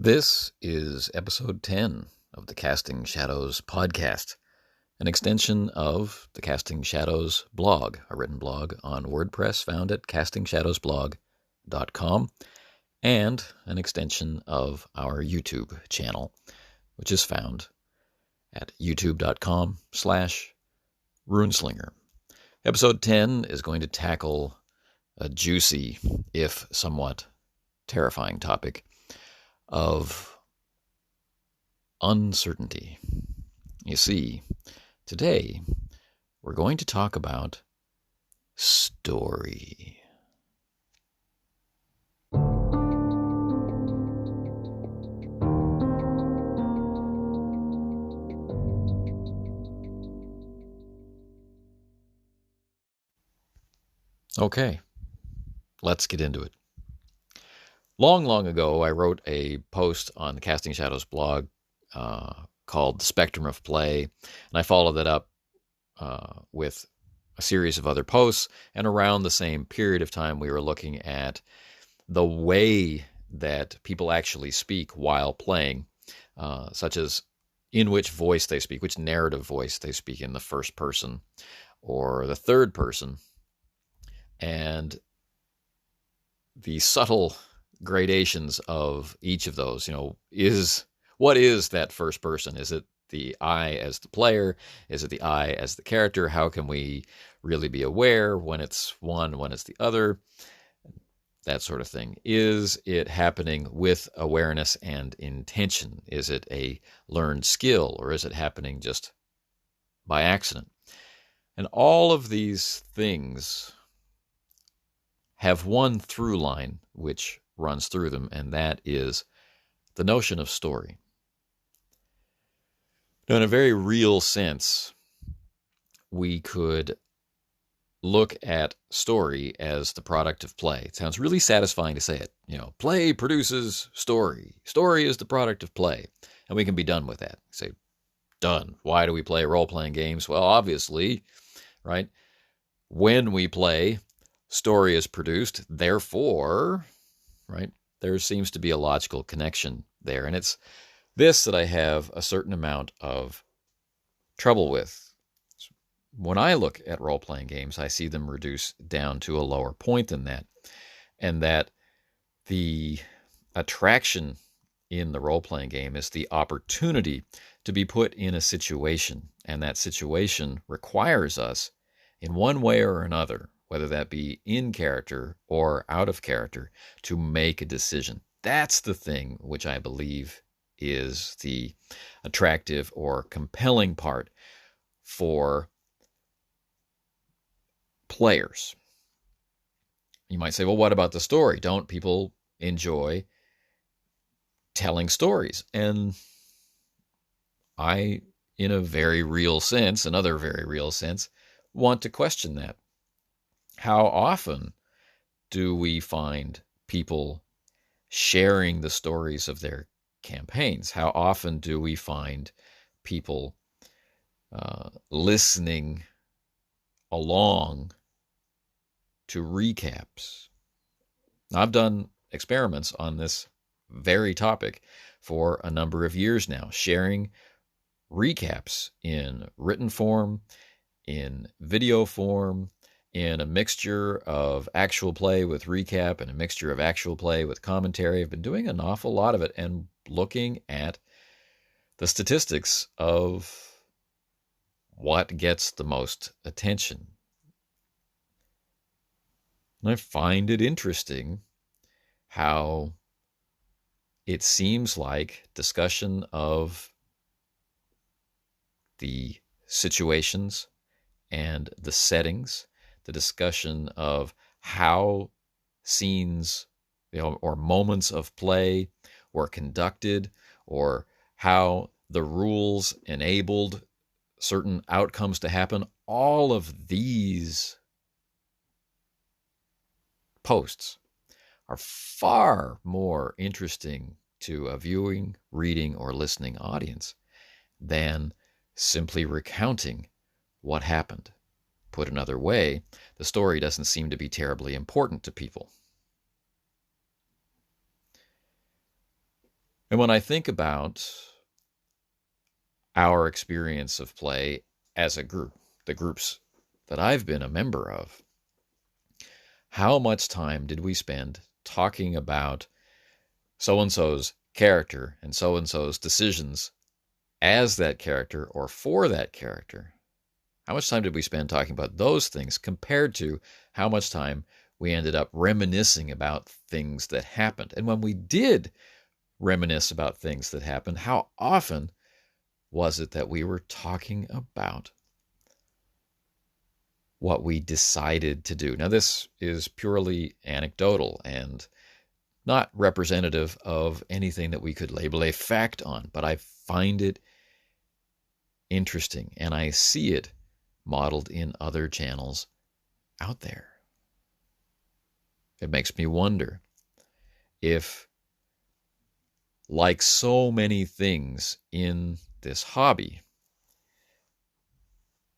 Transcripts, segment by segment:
This is episode 10 of the Casting Shadows podcast, an extension of the Casting Shadows blog, a written blog on WordPress found at castingshadowsblog.com, and an extension of our YouTube channel, which is found at youtube.com/runeslinger. Episode 10 is going to tackle a juicy, if somewhat terrifying topic of uncertainty. You see, today we're going to talk about story. Okay, let's get into it. Long ago, I wrote a post on the Casting Shadows blog called The Spectrum of Play, and I followed that up with a series of other posts, and around the same period of time, we were looking at the way that people actually speak while playing, such as in which voice they speak, which narrative voice they speak, in the first person or the third person, and the subtle gradations of each of those. What is that first person? Is it the I as the player? Is it the I as the character? How can we really be aware when it's one, when it's the other? That sort of thing. Is it happening with awareness and intention? Is it a learned skill, or is it happening just by accident? And all of these things have one through line which runs through them, and that is the notion of story. Now, in a very real sense, we could look at story as the product of play. It sounds really satisfying to say it. Play produces story. Story is the product of play. And we can be done with that. Say, done. Why do we play role-playing games? Well, obviously, right? When we play, story is produced. Therefore, right, there seems to be a logical connection there. And it's this that I have a certain amount of trouble with. When I look at role-playing games, I see them reduce down to a lower point than that. And that the attraction in the role-playing game is the opportunity to be put in a situation. And that situation requires us, in one way or another, whether that be in character or out of character, to make a decision. That's the thing which I believe is the attractive or compelling part for players. You might say, well, what about the story? Don't people enjoy telling stories? And I, in a very real sense, another very real sense, want to question that. How often do we find people sharing the stories of their campaigns? How often do we find people listening along to recaps? I've done experiments on this very topic for a number of years now, sharing recaps in written form, in video form, in a mixture of actual play with recap and a mixture of actual play with commentary. I've been doing an awful lot of it and looking at the statistics of what gets the most attention. And I find it interesting how it seems like discussion of the situations and the settings, the discussion of how scenes, or moments of play were conducted, or how the rules enabled certain outcomes to happen. All of these posts are far more interesting to a viewing, reading, or listening audience than simply recounting what happened. Put another way, the story doesn't seem to be terribly important to people. And when I think about our experience of play as a group, the groups that I've been a member of, how much time did we spend talking about so-and-so's character and so-and-so's decisions as that character or for that character? How much time did we spend talking about those things compared to how much time we ended up reminiscing about things that happened? And when we did reminisce about things that happened, how often was it that we were talking about what we decided to do? Now, this is purely anecdotal and not representative of anything that we could label a fact on, but I find it interesting and I see it modeled in other channels out there. It makes me wonder if, like so many things in this hobby,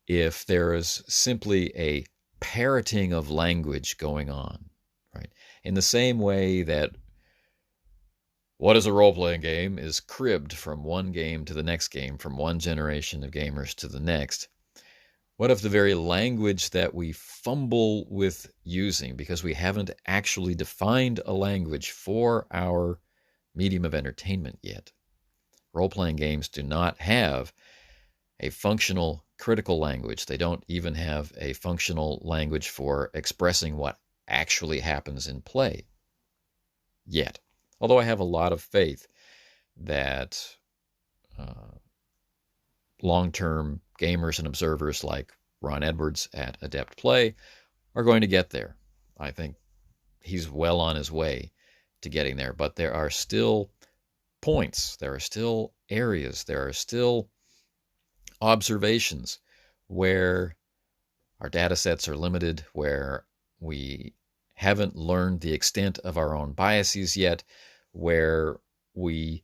if there is simply a parroting of language going on, right? In the same way that what is a role-playing game is cribbed from one game to the next game, from one generation of gamers to the next. What if the very language that we fumble with using because we haven't actually defined a language for our medium of entertainment yet? Role-playing games do not have a functional critical language. They don't even have a functional language for expressing what actually happens in play yet. Although I have a lot of faith that long-term gamers and observers like Ron Edwards at Adept Play are going to get there. I think he's well on his way to getting there, but there are still points, there are still areas, there are still observations where our data sets are limited, where we haven't learned the extent of our own biases yet, where we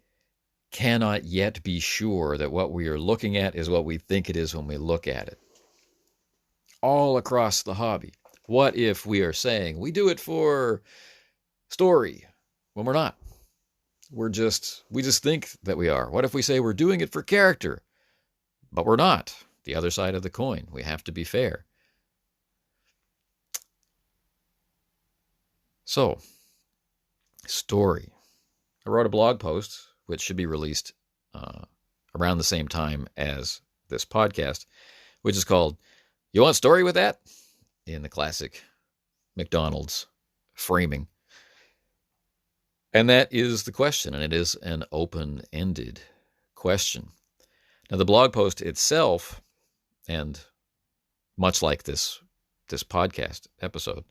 cannot yet be sure that what we are looking at is what we think it is when we look at it. All across the hobby. What if we are saying we do it for story when we're not? We just think that we are. What if we say we're doing it for character, but we're not? The other side of the coin. We have to be fair. So, story. I wrote a blog post, which should be released around the same time as this podcast, which is called, "You Want Story with That?" in the classic McDonald's framing. And that is the question, and it is an open-ended question. Now, the blog post itself, and much like this podcast episode,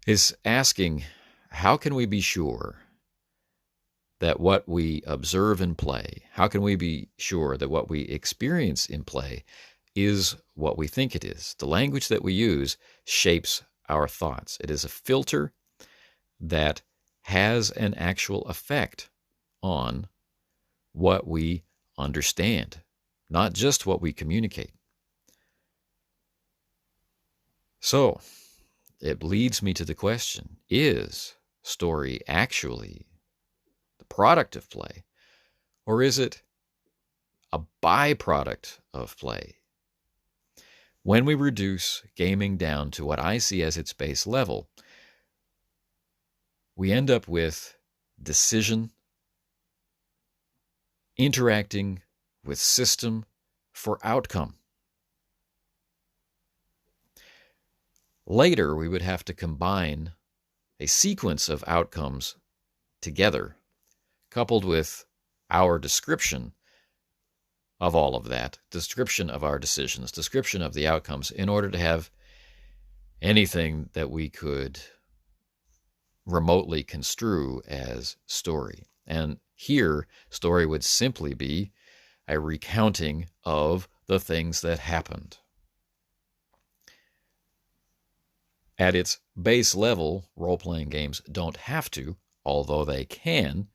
is asking, how can we be sure that what we observe in play, how can we be sure that what we experience in play is what we think it is? The language that we use shapes our thoughts. It is a filter that has an actual effect on what we understand, not just what we communicate. So, it leads me to the question, is story actually the product of play, or is it a byproduct of play? When we reduce gaming down to what I see as its base level, we end up with decision, interacting with system for outcome. Later, we would have to combine a sequence of outcomes together, coupled with our description of all of that, description of our decisions, description of the outcomes, in order to have anything that we could remotely construe as story. And here, story would simply be a recounting of the things that happened. At its base level, role-playing games don't have to, although they can,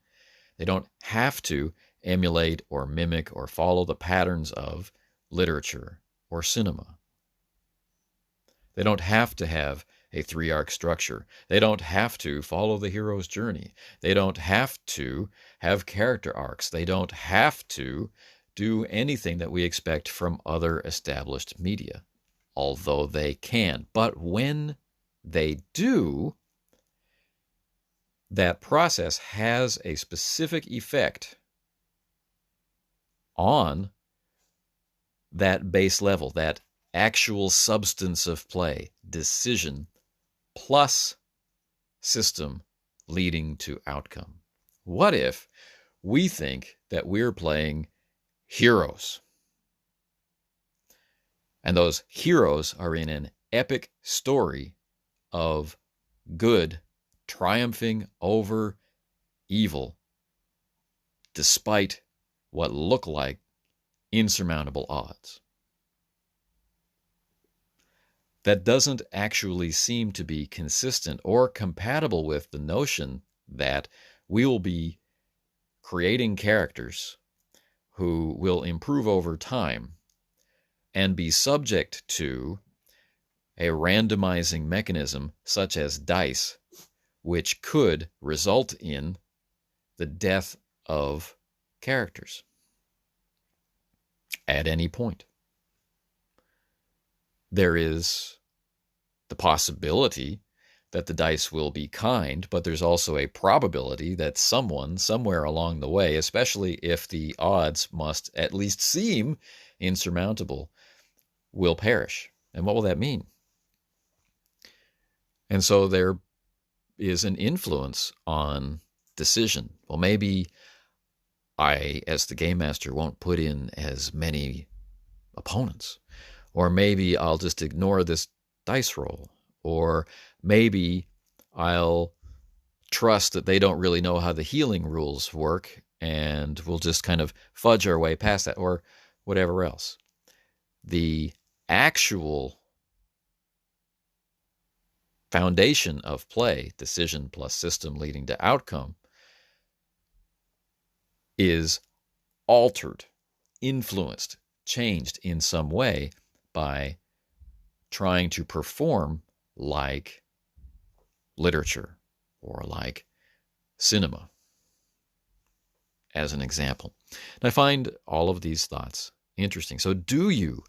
they don't have to emulate or mimic or follow the patterns of literature or cinema. They don't have to have a 3-arc structure. They don't have to follow the hero's journey. They don't have to have character arcs. They don't have to do anything that we expect from other established media, although they can. But when they do, that process has a specific effect on that base level, that actual substance of play, decision plus system leading to outcome. What if we think that we're playing heroes, and those heroes are in an epic story of good triumphing over evil despite what look like insurmountable odds? That doesn't actually seem to be consistent or compatible with the notion that we will be creating characters who will improve over time and be subject to a randomizing mechanism such as dice, which could result in the death of characters at any point. There is the possibility that the dice will be kind, but there's also a probability that someone, somewhere along the way, especially if the odds must at least seem insurmountable, will perish. And what will that mean? And so there is an influence on decision. Well, maybe I, as the game master, won't put in as many opponents. Or maybe I'll just ignore this dice roll. Or maybe I'll trust that they don't really know how the healing rules work, and we'll just kind of fudge our way past that, or whatever else. The actual foundation of play, decision plus system leading to outcome, is altered, influenced, changed in some way by trying to perform like literature or like cinema, as an example. And I find all of these thoughts interesting. So do you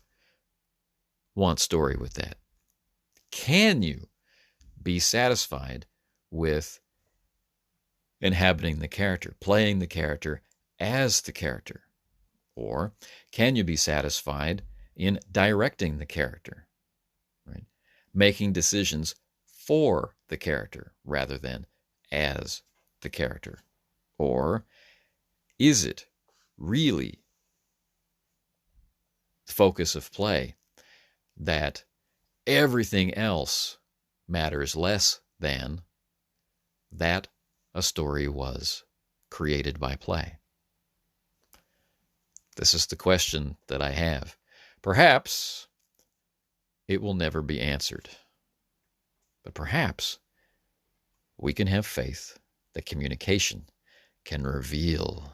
want story with that? Can you be satisfied with inhabiting the character, playing the character as the character? Or can you be satisfied in directing the character, right? Making decisions for the character rather than as the character? Or is it really the focus of play that everything else matters less than that a story was created by play? This is the question that I have. Perhaps it will never be answered. But perhaps we can have faith that communication can reveal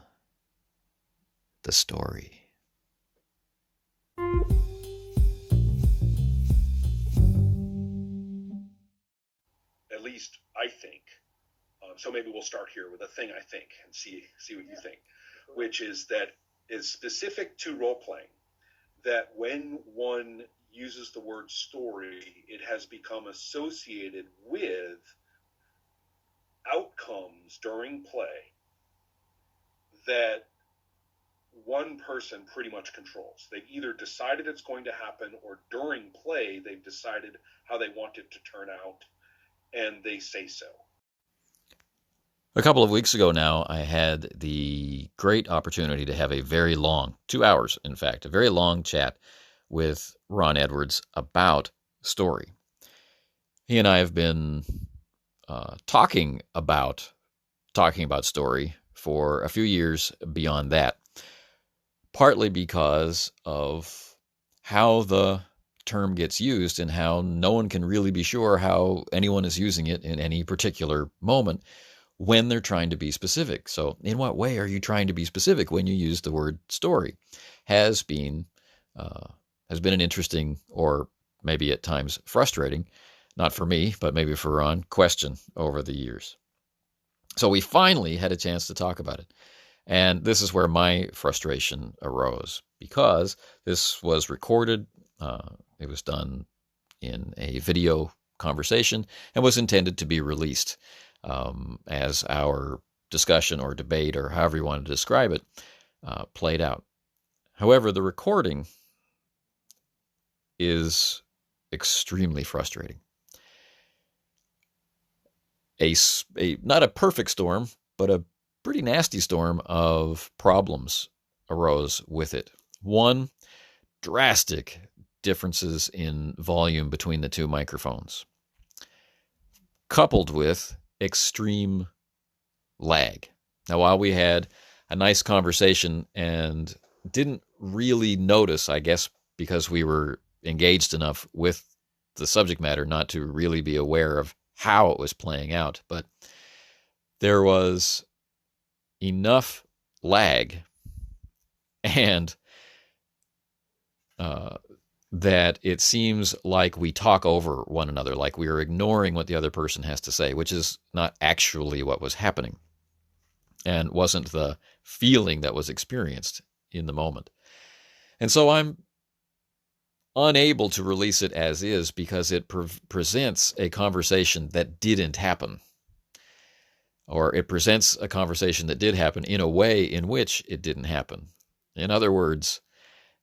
the story. At least I think. So maybe we'll start here with a thing I think and see what you think, which is that is specific to role-playing, that when one uses the word story, it has become associated with outcomes during play that one person pretty much controls. They've either decided it's going to happen, or during play they've decided how they want it to turn out, and they say so. A couple of weeks ago now, I had the great opportunity to have a very long, 2 hours in fact, a very long chat with Ron Edwards about story. He and I have been talking about story for a few years beyond that, partly because of how the term gets used and how no one can really be sure how anyone is using it in any particular moment when they're trying to be specific. So in what way are you trying to be specific when you use the word story? Has been an interesting, or maybe at times frustrating, not for me, but maybe for Ron, question over the years. So we finally had a chance to talk about it. And this is where my frustration arose because this was recorded. It was done in a video conversation and was intended to be released as our discussion or debate, or however you want to describe it, played out. However, the recording is extremely frustrating. Not a perfect storm, but a pretty nasty storm of problems arose with it. One, drastic differences in volume between the two microphones, coupled with extreme lag. Now, while we had a nice conversation and didn't really notice, I guess because we were engaged enough with the subject matter not to really be aware of how it was playing out, but there was enough lag and that it seems like we talk over one another, like we are ignoring what the other person has to say, which is not actually what was happening and wasn't the feeling that was experienced in the moment. And so I'm unable to release it as is because it presents a conversation that didn't happen. Or it presents a conversation that did happen in a way in which it didn't happen. In other words,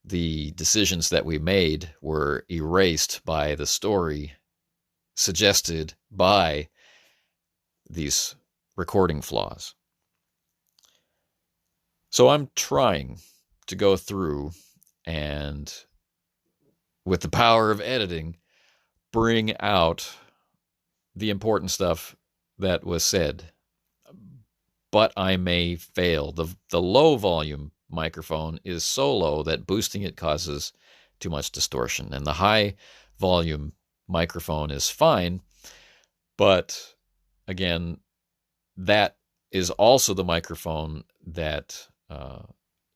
the decisions that we made were erased by the story suggested by these recording flaws. So I'm trying to go through and, with the power of editing, bring out the important stuff that was said. But I may fail. The low volume microphone is so low that boosting it causes too much distortion. And the high volume microphone is fine. But again, that is also the microphone that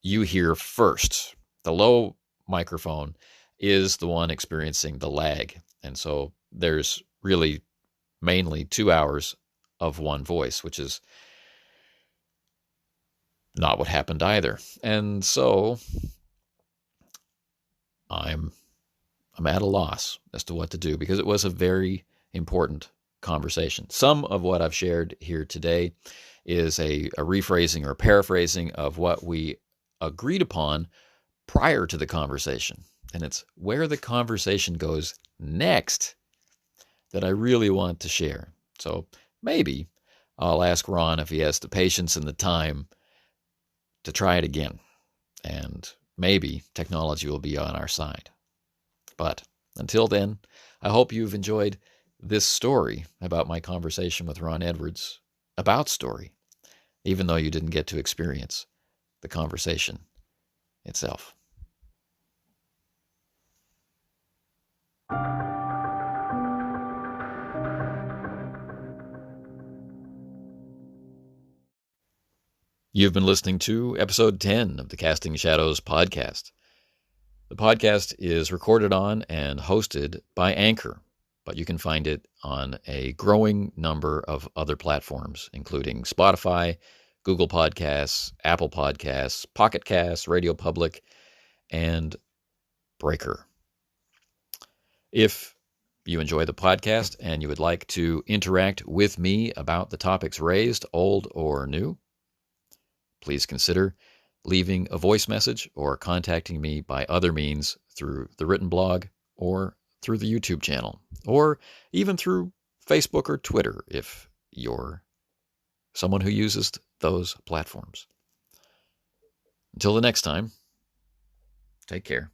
you hear first. The low microphone is the one experiencing the lag. And so there's really mainly 2 hours of one voice, which is not what happened either. And so I'm at a loss as to what to do because it was a very important conversation. Some of what I've shared here today is a rephrasing or paraphrasing of what we agreed upon prior to the conversation. And it's where the conversation goes next that I really want to share. So maybe I'll ask Ron if he has the patience and the time to try it again. And maybe technology will be on our side. But until then, I hope you've enjoyed this story about my conversation with Ron Edwards about story, even though you didn't get to experience the conversation itself. You've been listening to episode 10 of the Casting Shadows podcast. The podcast is recorded on and hosted by Anchor, but you can find it on a growing number of other platforms, including Spotify, Google Podcasts, Apple Podcasts, Pocket Casts, Radio Public, and Breaker. If you enjoy the podcast and you would like to interact with me about the topics raised, old or new, please consider leaving a voice message or contacting me by other means through the written blog or through the YouTube channel, or even through Facebook or Twitter if you're someone who uses those platforms. Until the next time, take care.